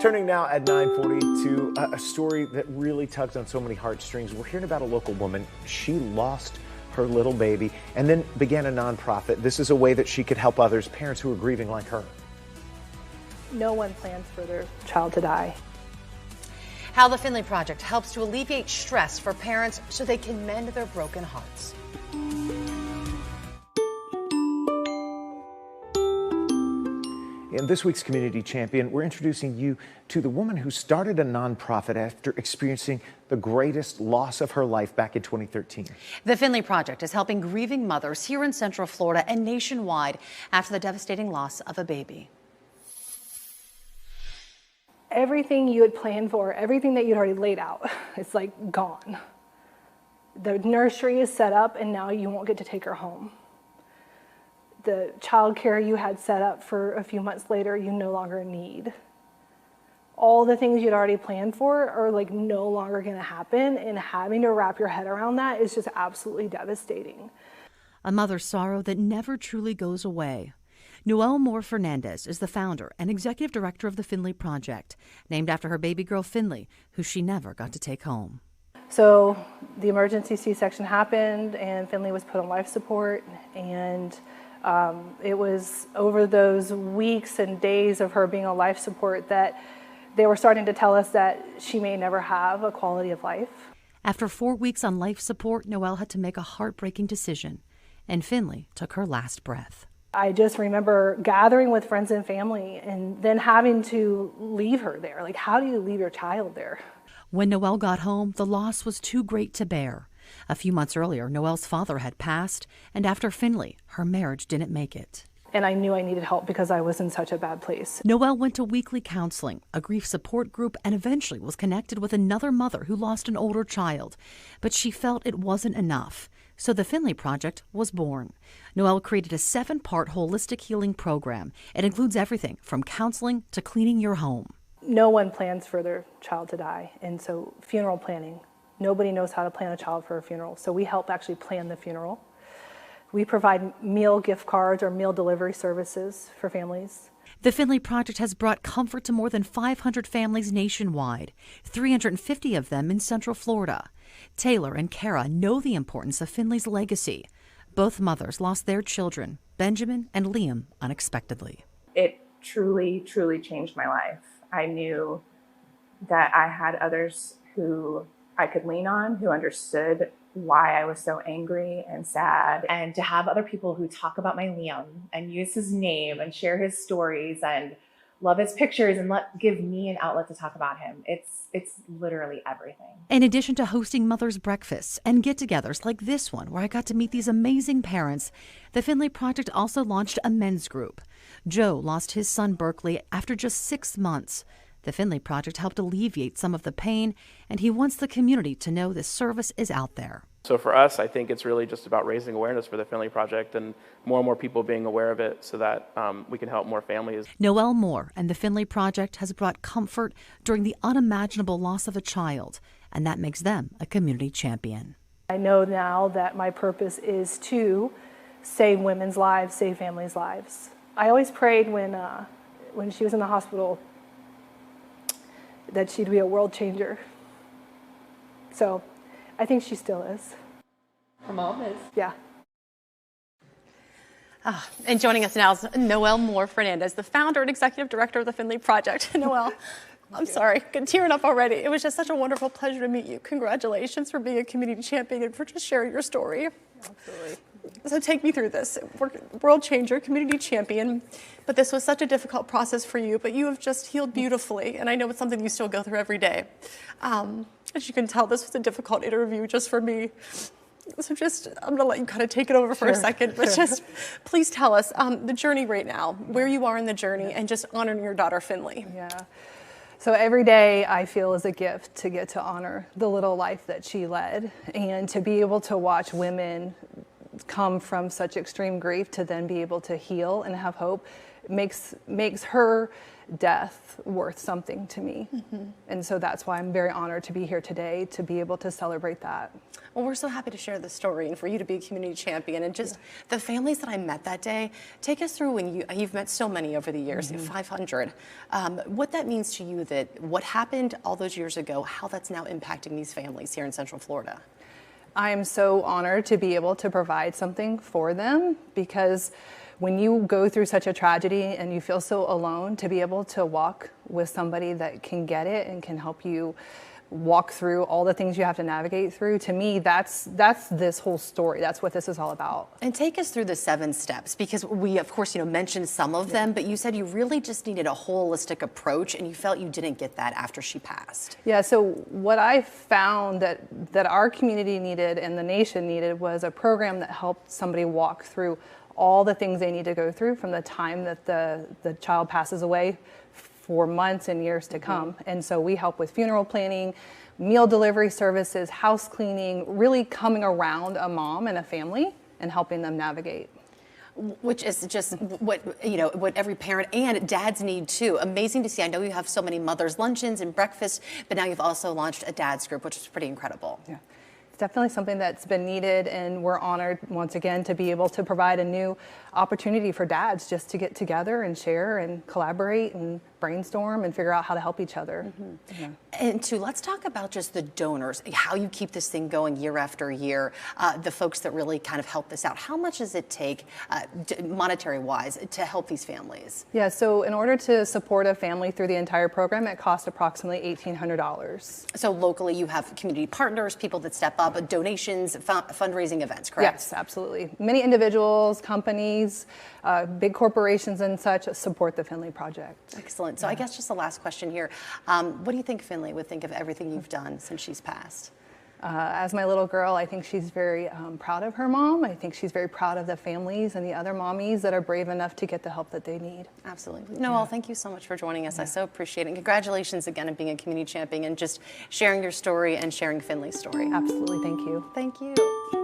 Turning now at 9:40 to a story that really tugs on so many heartstrings. We're hearing about a local woman. She lost her little baby and then began a nonprofit. This is a way that she could help others, parents who are grieving like her. No one plans for their child to die. How the Finley Project helps to alleviate stress for parents so they can mend their broken hearts. In this week's Community Champion, we're introducing you to the woman who started a nonprofit after experiencing the greatest loss of her life back in 2013. The Finley Project is helping grieving mothers here in Central Florida and nationwide after the devastating loss of a baby. Everything you had planned for, everything that you'd already laid out, it's like gone. The nursery is set up and now you won't get to take her home. The childcare you had set up for a few months later, you no longer need. All the things you'd already planned for are like no longer going to happen, and having to wrap your head around that is just absolutely devastating. A mother's sorrow that never truly goes away. Noelle Moore Fernandez is the founder and executive director of the Finley Project, named after her baby girl Finley, who she never got to take home. So the emergency C-section happened and Finley was put on life support, and it was over those weeks and days of her being on life support that they were starting to tell us that she may never have a quality of life. After 4 weeks on life support, Noelle had to make a heartbreaking decision, and Finley took her last breath. I just remember gathering with friends and family and then having to leave her there. Like, how do you leave your child there? When Noelle got home, the loss was too great to bear. A few months earlier, Noelle's father had passed, and after Finley, her marriage didn't make it. And I knew I needed help because I was in such a bad place. Noelle went to weekly counseling, a grief support group, and eventually was connected with another mother who lost an older child. But she felt it wasn't enough. So the Finley Project was born. Noelle created a 7-part holistic healing program. It includes everything from counseling to cleaning your home. No one plans for their child to die, and so funeral planning. Nobody knows how to plan a child for a funeral, so we help actually plan the funeral. We provide meal gift cards or meal delivery services for families. The Finley Project has brought comfort to more than 500 families nationwide, 350 of them in Central Florida. Taylor and Kara know the importance of Finley's legacy. Both mothers lost their children, Benjamin and Liam, unexpectedly. It truly, truly changed my life. I knew that I had others who I could lean on, who understood why I was so angry and sad. And to have other people who talk about my Liam and use his name and share his stories and love his pictures and give me an outlet to talk about him. It's literally everything. In addition to hosting mothers' breakfasts and get-togethers like this one, where I got to meet these amazing parents, the Finley Project also launched a men's group. Joe lost his son Berkeley after just 6 months. The Finley Project helped alleviate some of the pain, and he wants the community to know this service is out there. So for us, I think it's really just about raising awareness for the Finley Project and more people being aware of it so that we can help more families. Noelle Moore and the Finley Project has brought comfort during the unimaginable loss of a child, and that makes them a community champion. I know now that my purpose is to save women's lives, save families' lives. I always prayed when she was in the hospital that she'd be a world changer. So I think she still is. Her mom is. Yeah. And joining us now is Noelle Moore Fernandez, the founder and executive director of the Finley Project. Noelle, I'm sorry, tearing up already. It was just such a wonderful pleasure to meet you. Congratulations for being a community champion and for just sharing your story. Absolutely. So take me through this. World changer, community champion, but this was such a difficult process for you, but you have just healed beautifully, and I know it's something you still go through every day. As you can tell, this was a difficult interview just for me. So I'm gonna let you kind of take it over for a second, but just please tell us the journey right now, where you are in the journey, and just honoring your daughter, Finley. Yeah. So every day I feel is a gift to get to honor the little life that she led, and to be able to watch women come from such extreme grief to then be able to heal and have hope makes her death worth something to me. And so that's why I'm very honored to be here today to be able to celebrate that. Well, we're so happy to share this story and for you to be a community champion and just the families that I met that day. Take us through when you've met so many over the years, 500. What that means to you, that what happened all those years ago, how that's now impacting these families here in Central Florida. I am so honored to be able to provide something for them, because when you go through such a tragedy and you feel so alone, to be able to walk with somebody that can get it and can help you walk through all the things you have to navigate through, to me, that's this whole story. That's what this is all about. And take us through the 7 steps, because we, of course, mentioned some of them, but you said you really just needed a holistic approach, and you felt you didn't get that after she passed. Yeah, so what I found that our community needed and the nation needed was a program that helped somebody walk through all the things they need to go through from the time that the child passes away for months and years to come. And so we help with funeral planning, meal delivery services, house cleaning, really coming around a mom and a family and helping them navigate. Which is just what every parent and dads need too. Amazing to see. I know you have so many mothers' luncheons and breakfasts, but now you've also launched a dad's group, which is pretty incredible. Yeah. Definitely something that's been needed, and we're honored once again to be able to provide a new opportunity for dads just to get together and share and collaborate and brainstorm and figure out how to help each other. And let's talk about just the donors, how you keep this thing going year after year, the folks that really kind of help this out. How much does it take, monetary wise, to help these families? Yeah, so in order to support a family through the entire program, it costs approximately $1,800. So locally you have community partners, people that step up, donations, fundraising events, correct? Yes, absolutely. Many individuals, companies, big corporations and such support the Finley Project. Excellent. So I guess just the last question here. What do you think Finley would think of everything you've done since she's passed? As my little girl, I think she's very proud of her mom. I think she's very proud of the families and the other mommies that are brave enough to get the help that they need. Absolutely. Noelle, thank you so much for joining us. I so appreciate it. And congratulations again on being a community champion and just sharing your story and sharing Finley's story. Absolutely. Thank you. Thank you.